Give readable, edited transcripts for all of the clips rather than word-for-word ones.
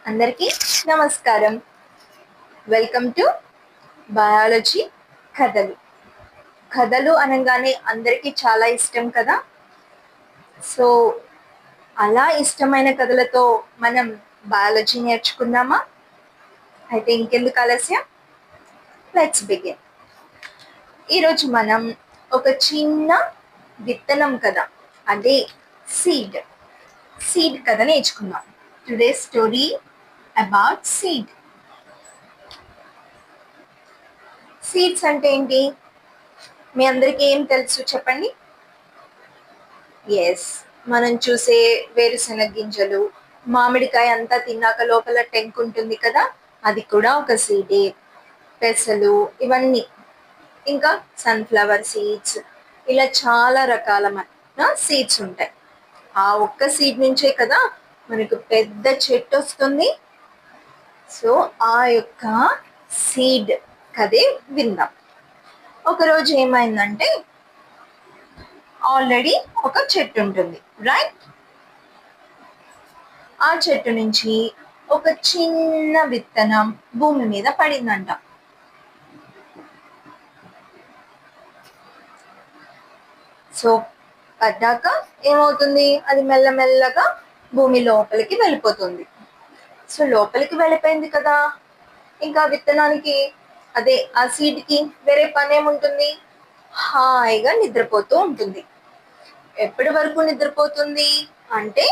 అందరికీ నమస్కారం. Welcome to biology కథలు. కథలు అనగానే అందరికీ చాలా ఇష్టం కదా. సో అలా ఇష్టమైన కథలతో మనం బయాలజీ నేర్చుకుందామా? అయితే ఇంకెందుకు ఆలస్యం, లెట్స్ బిగిన్. ఈరోజు మనం ఒక చిన్న విత్తనం కథ, అదే సీడ్ కథ నేర్చుకుందాం. Today story about seed. Seeds అంటే ఏంటి? మీ అందరికీ ఏం తెలుసు చెప్పండి. ఎస్, మనం చూసే వేరుశెనగ గింజలు, మామిడికాయ అంతా తిన్నాక లోపల టెంక్ ఉంటుంది కదా, అది కూడా ఒక సీడే. పెసలు, ఇవన్నీ, ఇంకా సన్ఫ్లవర్ సీడ్స్, ఇలా చాలా రకాలమైన సీడ్స్ ఉంటాయి. ఆ ఒక్క సీడ్ నుంచే కదా మనకు పెద్ద చెట్టు వస్తుంది. సో ఆ యొక్క సీడ్ కథే విందాం. ఒకరోజు ఏమైందంటే, ఆల్రెడీ ఒక చెట్టు ఉంటుంది, రైట్? ఆ చెట్టు నుంచి ఒక చిన్న విత్తనం భూమి మీద పడిందంట. సో పడ్డాక ఏమవుతుంది? అది మెల్లమెల్లగా భూమి లోపలికి వెళ్ళిపోతుంది. సో లోపలికి వెళ్ళిపోయింది కదా, ఇంకా విత్తనానికి, అదే ఆ సీడ్కి వేరే పని ఏముంటుంది? హాయిగా నిద్రపోతూ ఉంటుంది. ఎప్పటి వరకు నిద్రపోతుంది అంటే,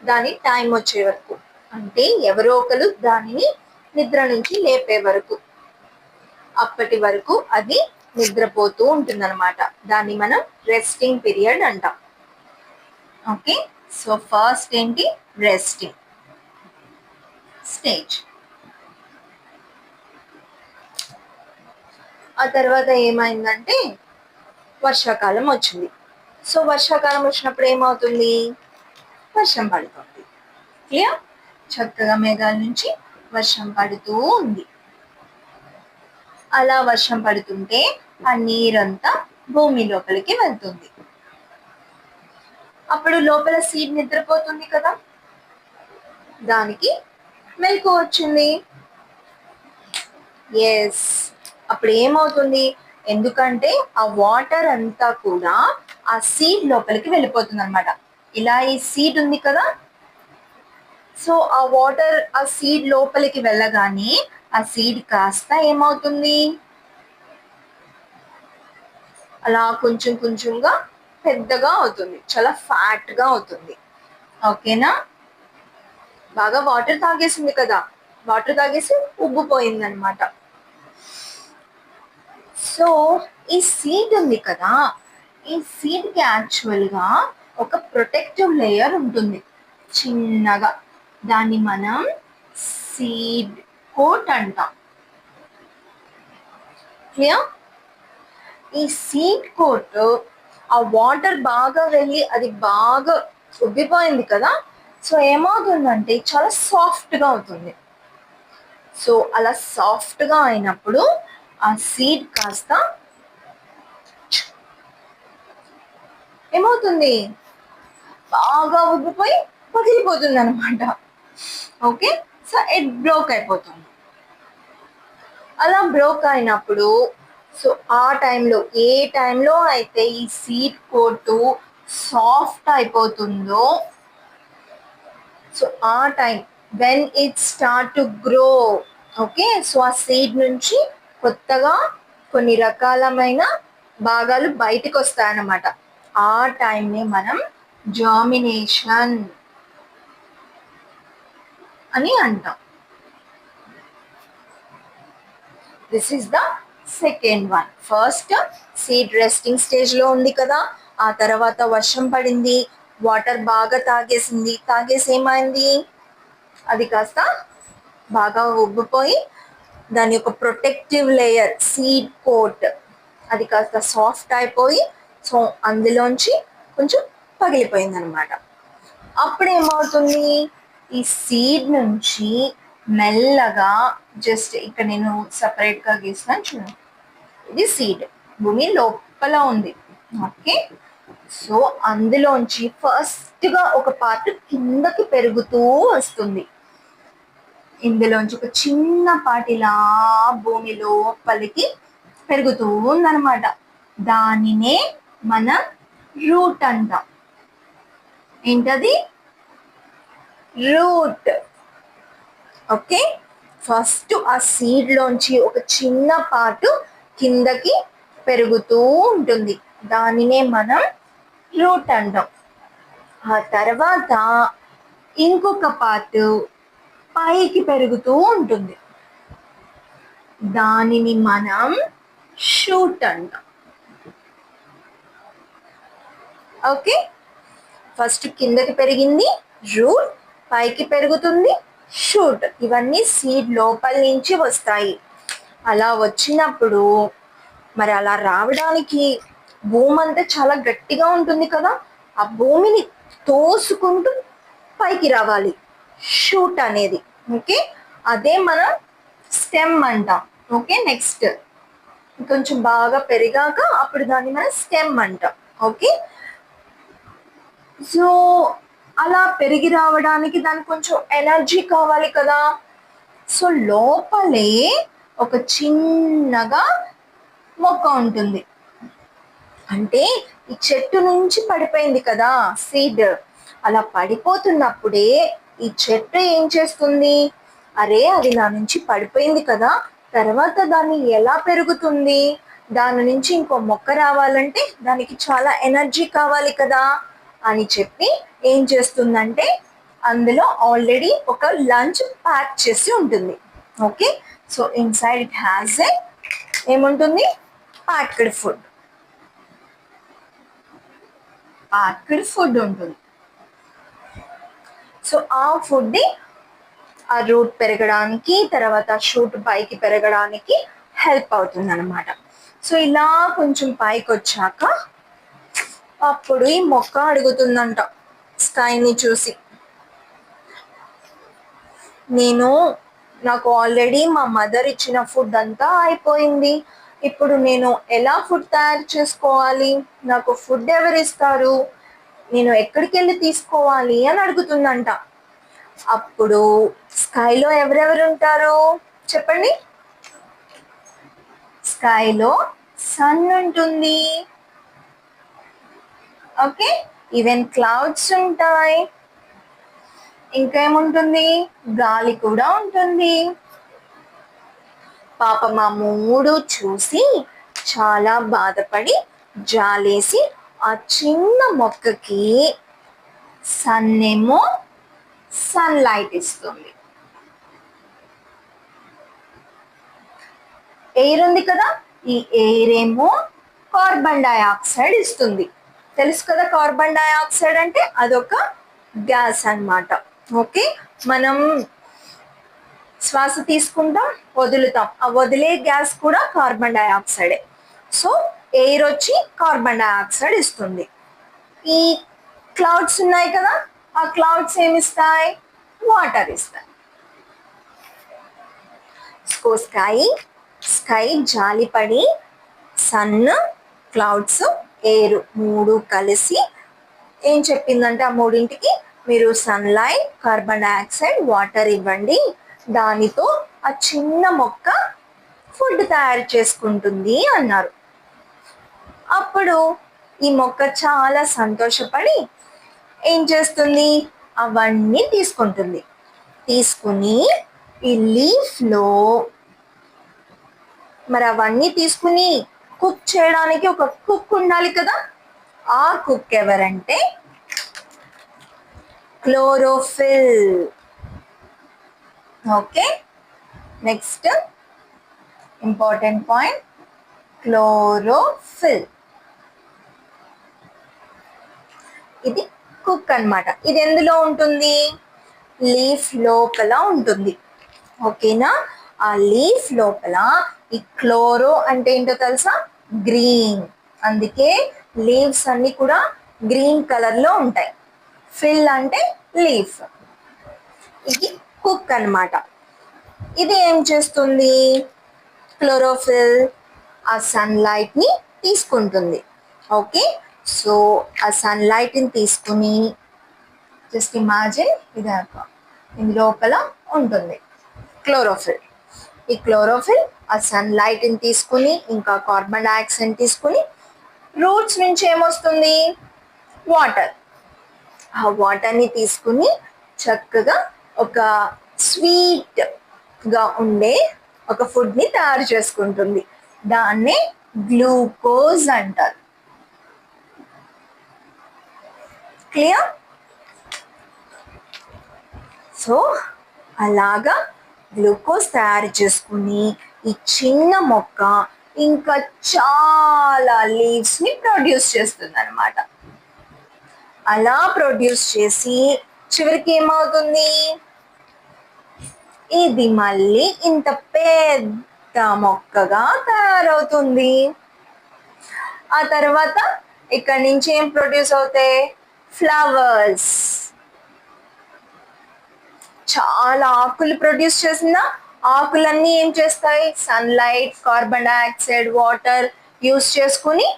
దాని టైం వచ్చే వరకు, అంటే ఎవరో ఒకరు దానిని నిద్ర నుంచి లేపే వరకు, అప్పటి వరకు అది నిద్రపోతూ ఉంటుంది అనమాట. దాన్ని మనం రెస్టింగ్ పీరియడ్ అంటాం. ఓకే, సో ఫస్ట్ ఏంటి? Resting stage. ఆ తర్వాత ఏమైందంటే, వర్షాకాలం వచ్చింది. సో వర్షాకాలం వచ్చినప్పుడు ఏమవుతుంది? వర్షం పడుతుంది. క్లియర్? చక్కగా మేఘాల నుంచి వర్షం పడుతూ ఉంది. అలా వర్షం పడుతుంటే ఆ నీరంతా భూమి లోపలికి వెళ్తుంది. అప్పుడు లోపల సీడ్ నిద్రపోతుంది కదా, దానికి మెలకువ వచ్చింది. ఎస్, అప్పుడు ఏమవుతుంది? ఎందుకంటే ఆ వాటర్ అంతా కూడా ఆ సీడ్ లోపలికి వెళ్ళిపోతుంది అనమాట. ఇలా ఈ సీడ్ ఉంది కదా, సో ఆ వాటర్ ఆ సీడ్ లోపలికి వెళ్ళగానే ఆ సీడ్ కాస్త ఏమవుతుంది? అలా కొంచెం కొంచెంగా పెద్దగా అవుతుంది, చాలా ఫ్యాట్ గా అవుతుంది. ఓకేనా? బాగా వాటర్ తాగేసింది కదా, వాటర్ తాగేసి ఉబ్బిపోయింది అనమాట. సో ఈ సీడ్ ఉంది కదా, ఈ సీడ్ కి యాక్చువల్ గా ఒక ప్రొటెక్టివ్ లేయర్ ఉంటుంది చిన్నగా. దాన్ని మనం సీడ్ కోట్ అంటాం. క్లియర్? ఈ సీడ్ కోట్ ఆ వాటర్ బాగా వెళ్ళి అది బాగా ఉబ్బిపోయింది కదా, సో ఏమవుతుందంటే చాలా సాఫ్ట్ గా అవుతుంది. సో అలా సాఫ్ట్ గా అయినప్పుడు ఆ సీడ్ కాస్త ఏమవుతుంది? బాగా ఉబ్బిపోయి పగిలిపోతుంది అనమాట. ఓకే, సో ఇట్ బ్రోక్ అయిపోతుంది. అలా బ్రోక్ అయినప్పుడు, సో ఆ టైంలో, ఏ టైంలో అయితే ఈ సీడ్ కోటు సాఫ్ట్ అయిపోతుందో, సో ఆ time when it start to grow. Okay, so ఆ సీడ్ నుంచి కొత్తగా కొన్ని రకాలమైన భాగాలు బయటకు వస్తాయన్నమాట. ఆ టైంని మనం జర్మినేషన్ అని అంటాం. This is the second one. First seed resting stage లో ఉంది కదా, ఆ తర్వాత వర్షం పడింది, వాటర్ బాగా తాగేసి ఏమైంది? అది కాస్త బాగా ఉబ్బిపోయి దాని యొక్క ప్రొటెక్టివ్ లేయర్ సీడ్ కోట్ అది కాస్త సాఫ్ట్ అయిపోయి, సో అందులోంచి కొంచెం పగిలిపోయింది అనమాట. అప్పుడు ఏమవుతుంది? ఈ సీడ్ నుంచి మెల్లగా, జస్ట్ ఇక్కడ నేను సపరేట్ గా గీస్తాను చూడండి, ఇది సీడ్ భూమి లోపల ఉంది. ఓకే, సో అందులోంచి ఫస్ట్ గా ఒక పార్ట్ కిందకి పెరుగుతూ వస్తుంది. ఇందులోంచి ఒక చిన్న పాటిలా భూమి లోపలికి పెరుగుతూ ఉందన్నమాట. దానినే మనం రూట్ అంటాం. ఏంటది? రూట్. ఓకే, ఫస్ట్ ఆ సీడ్ లోంచి ఒక చిన్న పార్ట్ కిందకి పెరుగుతూ ఉంటుంది, దానినే మనం రూట్ అంటాం. ఆ తర్వాత ఇంకొక పార్ట్ పైకి పెరుగుతూ ఉంటుంది, దానిని మనం షూట్ అంటాం. ఓకే, ఫస్ట్ కిందకి పెరిగింది రూట్, పైకి పెరుగుతుంది షూట్. ఇవన్నీ సీడ్ లోపల నుంచి వస్తాయి. అలా వచ్చినప్పుడు మరి అలా రావడానికి భూమి అంతా చాలా గట్టిగా ఉంటుంది కదా, ఆ భూమిని తోసుకుంటూ పైకి రావాలి షూట్ అనేది. ఓకే, అదే మనం స్టెమ్ అంటాం. ఓకే, నెక్స్ట్ కొంచెం బాగా పెరిగాక అప్పుడు దాన్ని మనం స్టెమ్ అంటాం. ఓకే, సో అలా పెరిగి రావడానికి దానికి కొంచెం ఎనర్జీ కావాలి కదా. సో లోపలే ఒక చిన్నగా మొక్క ఉంటుంది. అంటే ఈ చెట్టు నుంచి పడిపోయింది కదా సీడ్, అలా పడిపోతున్నప్పుడే ఈ చెట్టు ఏం చేస్తుంది, అరే అది నా నుంచి పడిపోయింది కదా, తర్వాత దాన్ని ఎలా పెరుగుతుంది, దాని నుంచి ఇంకో మొక్క రావాలంటే దానికి చాలా ఎనర్జీ కావాలి కదా అని చెప్పి ఏం చేస్తుందంటే అందులో ఆల్రెడీ ఒక లంచ్ ప్యాక్ చేసి ఉంటుంది. Okay, so inside it has ఏముంటుంది, ప్యాక్డ్ ఫుడ్. ప్యాక్డ్ ఫుడ్ ఉంటుంది. సో ఆ ఫుడ్ ఆ రూట్ పెరగడానికి, తర్వాత షూట్ పైకి పెరగడానికి హెల్ప్ అవుతుంది అనమాట. సో ఇలా కొంచెం పైకి వచ్చాక అప్పుడు ఈ మొక్క అడుగుతుందంట స్కైని చూసి, నాకు ఆల్రెడీ మా మదర్ ఇచ్చిన ఫుడ్ అంతా అయిపోయింది, ఇప్పుడు నేను ఎలా ఫుడ్ తయారు చేసుకోవాలి, నాకు ఫుడ్ ఎవరు ఇస్తారు, నేను ఎక్కడికి వెళ్ళి తీసుకోవాలి అని అడుగుతుందంట. అప్పుడు స్కైలో ఎవరెవరు ఉంటారు చెప్పండి? స్కైలో సన్ ఉంటుంది. ఓకే, ఈవెన్ క్లౌడ్స్ ఉంటాయి, ఇంకేముంటుంది, గాలి కూడా ఉంటుంది. పాపం ఆ మూడు చూసి చాలా బాధపడి జాలేసి ఆ చిన్న మొక్కకి సన్ ఏమో సన్లైట్ ఇస్తుంది. ఎయిర్ ఉంది కదా, ఈ ఎయిర్ ఏమో కార్బన్ డైఆక్సైడ్ ఇస్తుంది. తెలుసు కదా కార్బన్ డైఆక్సైడ్ అంటే అదొక గ్యాస్ అన్నమాట. ఓకే, మనం శ్వాస తీసుకుంటాం, వదులుతాం, ఆ వదిలే గ్యాస్ కూడా కార్బన్ డైఆక్సైడే. సో ఎయిర్ వచ్చి కార్బన్ డైఆక్సైడ్ ఇస్తుంది. ఈ క్లౌడ్స్ ఉన్నాయి కదా, ఆ క్లౌడ్స్ ఏమిస్తాయి, వాటర్ ఇస్తాయి. స్కై జాలిపడి సన్, క్లౌడ్స్, ఎయిర్ మూడు కలిసి ఏం చెప్పిందంటే ఆ మూడింటికి మీరు సన్లైట్, కార్బన్ డైఆక్సైడ్, వాటర్ ఇవ్వండి, దానితో ఆ చిన్న మొక్క ఫుడ్ తయారు చేసుకుంటుంది అన్నారు. అప్పుడు ఈ మొక్క చాలా సంతోషపడి ఏం చేస్తుంది, అవన్నీ తీసుకుని ఈ లీఫ్లో, మరి అవన్నీ తీసుకుని కుక్ చేయడానికి ఒక కుక్ ఉండాలి కదా, ఆ కుక్ ఎవరంటే chlorophyll. Okay, next important point, chlorophyll. ఇది కుక్ అన్నమాట. ఇది ఎందులో ఉంటుంది, లీఫ్ లోపల ఉంటుంది. ఓకేనా, ఆ లీఫ్ లోపల ఈ క్లోరో అంటే ఏంటో తెలుసా, గ్రీన్. అందుకే లీవ్స్ అన్ని కూడా గ్రీన్ కలర్ లో ఉంటాయి. ఫిల్ అంటే లీఫ్. ఇది కుక్ అన్నమాట. ఇది ఏం చేస్తుంది, క్లోరోఫిల్ ఆ సన్లైట్ ని తీసుకుంటుంది. ఓకే, సో ఆ సన్లైట్ ని తీసుకుని జస్ట్ ఇమాజిన్ ఇది ఇందు లోపల ఉంటుంది. క్లోరోఫిల్. ఈ క్లోరోఫిల్ ఆ సన్లైట్ని తీసుకుని ఇంకా కార్బన్ డైఆక్సైడ్ తీసుకుని రూట్స్ నుంచి ఏమొస్తుంది, వాటర్. ఆ వాటర్ని తీసుకుని చక్కగా ఒక స్వీట్గా ఉండే ఒక ఫుడ్ని తయారు చేసుకుంటుంది. దాన్నే గ్లూకోజ్ అంటారు. క్లియర్? సో అలాగా గ్లూకోజ్ తయారు చేసుకుని ఈ చిన్న మొక్క ఇంకా చాలా లీవ్స్ని ప్రొడ్యూస్ చేస్తుంది అనమాట. అలా ప్రొడ్యూస్ చేసి చివరికి ఏమవుతుంది, ఇది మళ్ళీ ఇంత పెద్ద మొక్కగా తయారవుతుంది. ఆ తర్వాత ఇక్కడి నుంచి ఏం ప్రొడ్యూస్ అవుతాయి, ఫ్లవర్స్. చాలా ఆకులు ప్రొడ్యూస్ చేసిందా, ఆకులన్నీ ఏం చేస్తాయి, sunlight, carbon dioxide, water use చేసుకుని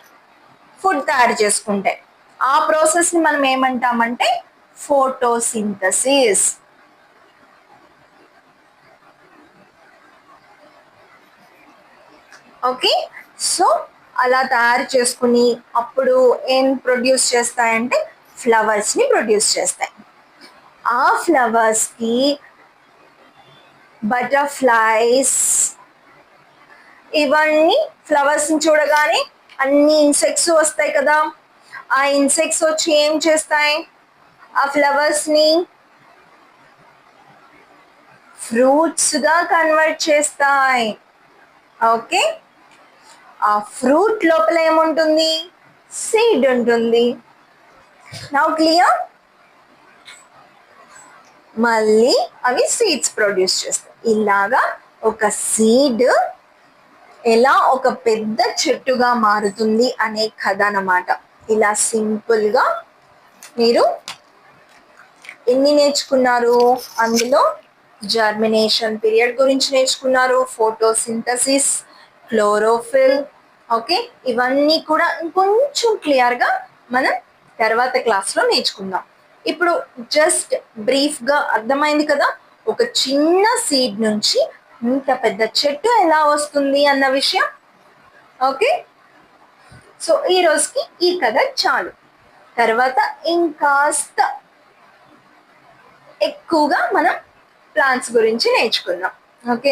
ఫుడ్ తయారు చేసుకుంటాయి. ఆ ప్రాసెస్ని మనం ఏమంటామంటే ఫోటోసింథసిస్. ఓకే, సో అలా తయారు చేసుకుని అప్పుడు ఏం ప్రొడ్యూస్ చేస్తాయంటే ఫ్లవర్స్ని ప్రొడ్యూస్ చేస్తాయి. ఆ ఫ్లవర్స్కి బటర్ఫ్లైస్, ఇవన్నీ ఫ్లవర్స్ని చూడగానే అన్ని ఇన్సెక్ట్స్ వస్తాయి కదా. ఆ ఇన్సెక్ట్స్ వచ్చి ఏం చేస్తాయి, ఆ ఫ్లవర్స్ని ఫ్రూట్స్గా కన్వర్ట్ చేస్తాయి. ఓకే, ఆ ఫ్రూట్ లోపల ఏముంటుంది, సీడ్ ఉంటుంది. Now clear? మళ్ళీ అవి సీడ్స్ ప్రొడ్యూస్ చేస్తాయి. ఇలాగా ఒక సీడ్ ఎలా ఒక పెద్ద చెట్టుగా మారుతుంది అనే కథ అన్నమాట. ఇలా సింపుల్గా మీరు ఎన్ని నేర్చుకున్నారు, అందులో జర్మినేషన్ పీరియడ్ గురించి నేర్చుకున్నారు, ఫోటోసింథసిస్, క్లోరోఫిల్. ఓకే, ఇవన్నీ కూడా ఇంకొంచెం క్లియర్గా మనం తర్వాత క్లాస్లో నేర్చుకుందాం. ఇప్పుడు జస్ట్ బ్రీఫ్గా అర్థమైంది కదా, ఒక చిన్న సీడ్ నుంచి ఇంత పెద్ద చెట్టు ఎలా వస్తుంది అన్న విషయం. ఓకే, సో ఈ రోజుకి ఈ కథ చాలు. తర్వాత ఇంకాస్త ఎక్కువగా మనం ప్లాంట్స్ గురించి నేర్చుకుందాం. ఓకే.